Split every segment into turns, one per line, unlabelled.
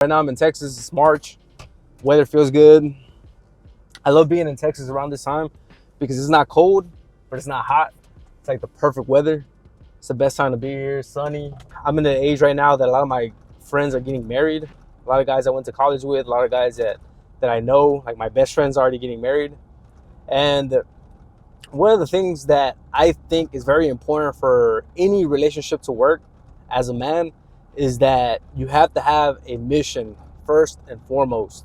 Right now I'm in Texas. It's March. Weather feels good. I love being in Texas around this time because it's not cold, but it's not hot. It's like the perfect weather. It's the best time to be here. Sunny. I'm in the age right now that a lot of my friends are getting married. A lot of guys I went to college with, a lot of guys that I know, like my best friends are already getting married. And one of the things that I think is very important for any relationship to work as a man is that you have to have a mission first and foremost.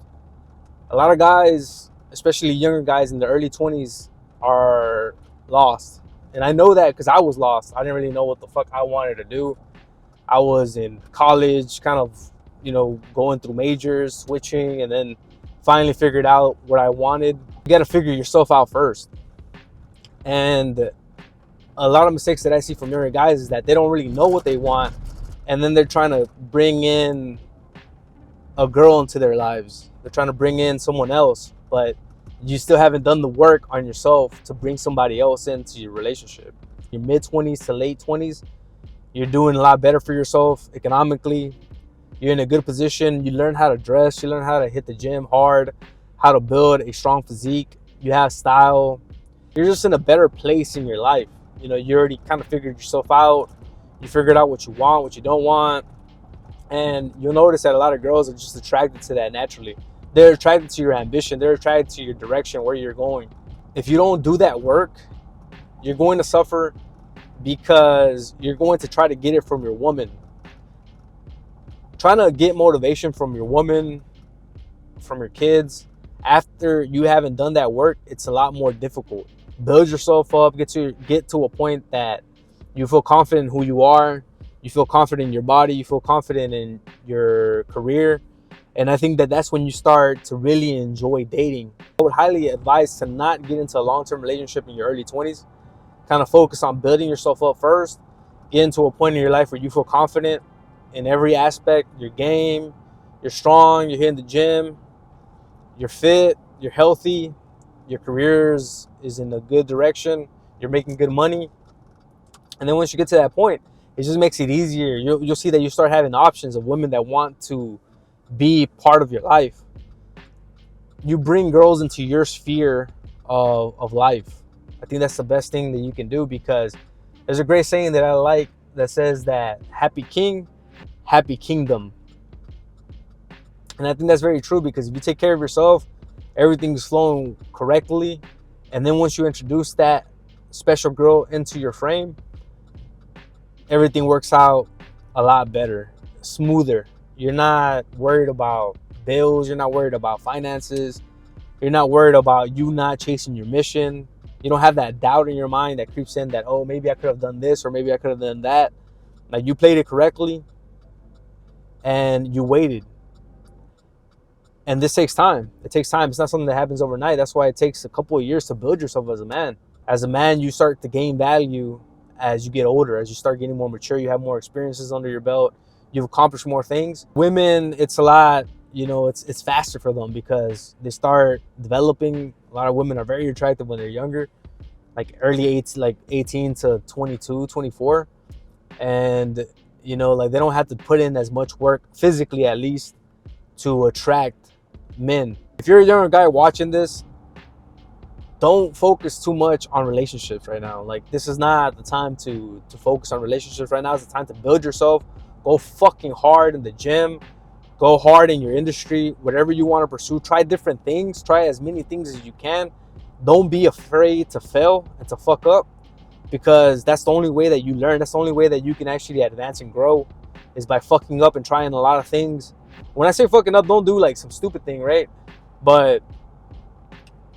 A lot of guys, especially younger guys in the early 20s, are lost. And I know that because I was lost. I didn't really know what the fuck I wanted to do. I was in college, kind of, going through majors, switching, and then finally figured out what I wanted. You got to figure yourself out first. And a lot of mistakes that I see from younger guys is that they don't really know what they want, and then they're trying to bring in a girl into their lives. They're trying to bring in someone else, but you still haven't done the work on yourself to bring somebody else into your relationship. Your mid-20s to late 20s, you're doing a lot better for yourself economically. You're in a good position. You learn how to dress. You learn how to hit the gym hard, how to build a strong physique. You have style. You're just in a better place in your life. You already kind of figured yourself out. You figured out what you want, what you don't want. And you'll notice that a lot of girls are just attracted to that naturally. They're attracted to your ambition. They're attracted to your direction, where you're going. If you don't do that work, you're going to suffer because you're going to try to get it from your woman. Trying to get motivation from your woman, from your kids, after you haven't done that work, it's a lot more difficult. Build yourself up, get to a point that you feel confident in who you are, you feel confident in your body, you feel confident in your career. And I think that that's when you start to really enjoy dating. I would highly advise to not get into a long-term relationship in your early 20s. Kind of focus on building yourself up first. Get into a point in your life where you feel confident in every aspect. Your game, you're strong, you're hitting the gym, you're fit, you're healthy, your career is in a good direction, you're making good money. And then once you get to that point, it just makes it easier. You'll see that you start having options of women that want to be part of your life. You bring girls into your sphere of life. I think that's the best thing that you can do, because there's a great saying that I like that says that happy king, happy kingdom. And I think that's very true, because if you take care of yourself, everything's flowing correctly. And then once you introduce that special girl into your frame, everything works out a lot better, smoother. You're not worried about bills. You're not worried about finances. You're not worried about you not chasing your mission. You don't have that doubt in your mind that creeps in that, oh, maybe I could have done this or maybe I could have done that. Like, you played it correctly and you waited. And this takes time. It takes time. It's not something that happens overnight. That's why it takes a couple of years to build yourself as a man. As a man, you start to gain value as you get older, as you start getting more mature, you have more experiences under your belt, you've accomplished more things. Women, it's a lot, it's faster for them because they start developing. A lot of women are very attractive when they're younger, like early 18 to 22, 24. And, like, they don't have to put in as much work, physically at least, to attract men. If you're a younger guy watching this, don't focus too much on relationships right now. Like, this is not the time to focus on relationships right now. It's the time to build yourself. Go fucking hard in the gym. Go hard in your industry. Whatever you want to pursue, try different things. Try as many things as you can. Don't be afraid to fail and to fuck up, because that's the only way that you learn. That's the only way that you can actually advance and grow, is by fucking up and trying a lot of things. When I say fucking up, don't do like some stupid thing, right? But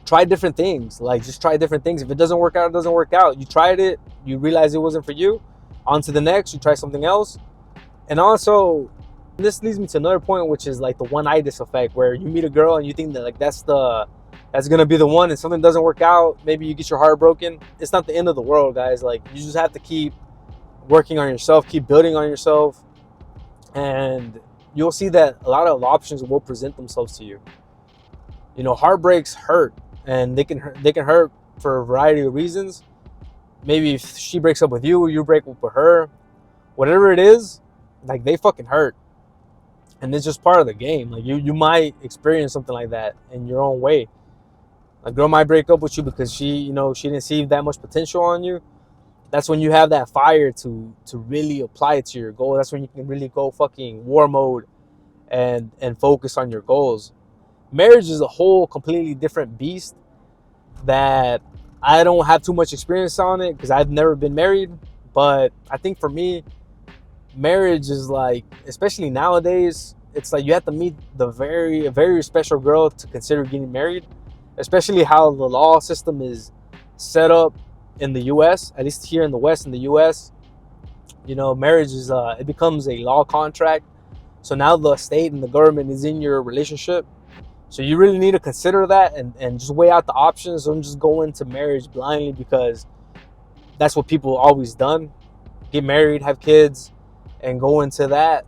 try different things. Like, just try different things. If it doesn't work out, it doesn't work out. You tried it, you realize it wasn't for you, on to the next. You try something else. And also, this leads me to another point, which is like the one-itis effect, where you meet a girl and you think that like that's gonna be the one, and something doesn't work out. Maybe you get your heart broken. It's not the end of the world, guys. Like, you just have to keep working on yourself, keep building on yourself, and you'll see that a lot of options will present themselves to you. Heartbreaks hurt, and they can hurt for a variety of reasons. Maybe if she breaks up with you, you break up with her, whatever it is, like, they fucking hurt. and it's just part of the game. Like you might experience something like that in your own way. A girl might break up with you because she didn't see that much potential on you. That's when you have that fire to really apply it to your goal. That's when you can really go fucking war mode and focus on your goals. Marriage is a whole completely different beast that I don't have too much experience on it because I've never been married. But I think for me, marriage is like, especially nowadays, it's like you have to meet a very special girl to consider getting married, especially how the law system is set up in the US, at least here in the West, in the US. Marriage is it becomes a law contract. So now the state and the government is in your relationship. So you really need to consider that and just weigh out the options. Don't just go into marriage blindly because that's what people always done. Get married, have kids, and go into that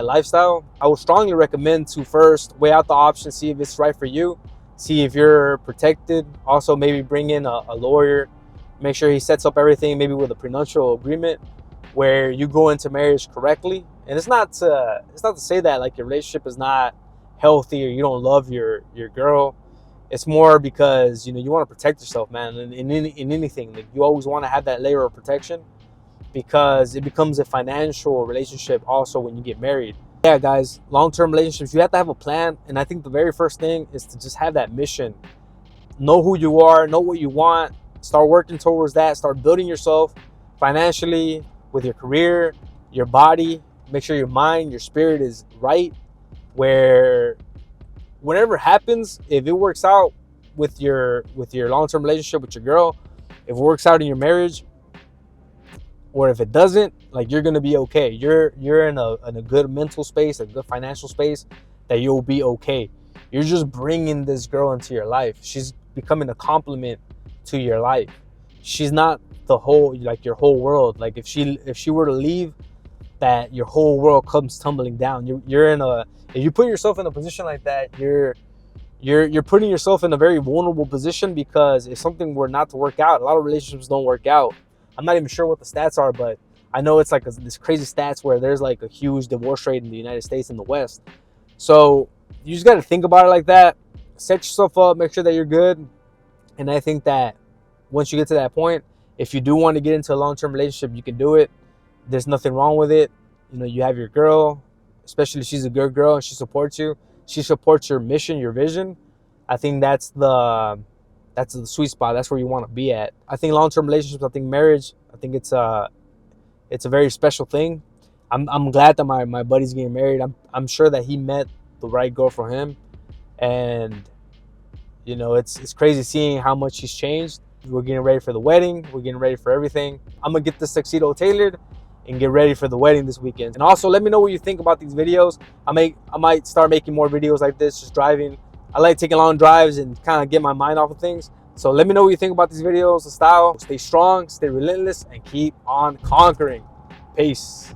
lifestyle. I would strongly recommend to first weigh out the options, see if it's right for you, see if you're protected. Also, maybe bring in a lawyer, make sure he sets up everything, maybe with a prenuptial agreement where you go into marriage correctly. And it's not to say that like your relationship is not healthy or you don't love your girl. It's more because you want to protect yourself, man. In anything, like you always want to have that layer of protection because it becomes a financial relationship also when you get married. Yeah, guys, long-term relationships, you have to have a plan. And I think the very first thing is to just have that mission. Know who you are, know what you want, start working towards that, start building yourself financially, with your career, your body. Make sure your mind, your spirit is right, where whatever happens, if it works out with your long-term relationship with your girl, if it works out in your marriage, or if it doesn't, like you're gonna be okay. You're in a good mental space, a good financial space, that you'll be okay. You're just bringing this girl into your life. She's becoming a complement to your life. She's not your whole world. Like if she were to leave, that your whole world comes tumbling down. If you put yourself in a position like that, you're putting yourself in a very vulnerable position, because if something were not to work out, a lot of relationships don't work out. I'm not even sure what the stats are, but I know it's like this crazy stats where there's like a huge divorce rate in the United States, in the West. So you just got to think about it like that. Set yourself up, make sure that you're good. And I think that once you get to that point, if you do want to get into a long-term relationship, you can do it. There's nothing wrong with it. You have your girl, especially if she's a good girl and she supports you. She supports your mission, your vision. I think that's the sweet spot. That's where you want to be at. I think long-term relationships, I think marriage, I think it's a very special thing. I'm glad that my buddy's getting married. I'm sure that he met the right girl for him, and it's crazy seeing how much he's changed. We're getting ready for the wedding. We're getting ready for everything. I'm gonna get this tuxedo tailored and get ready for the wedding this weekend. And also, let me know what you think about these videos. I might start making more videos like this, just driving. I like taking long drives and kind of get my mind off of things. So let me know what you think about these videos, the style. Stay strong, stay relentless, and keep on conquering. Peace.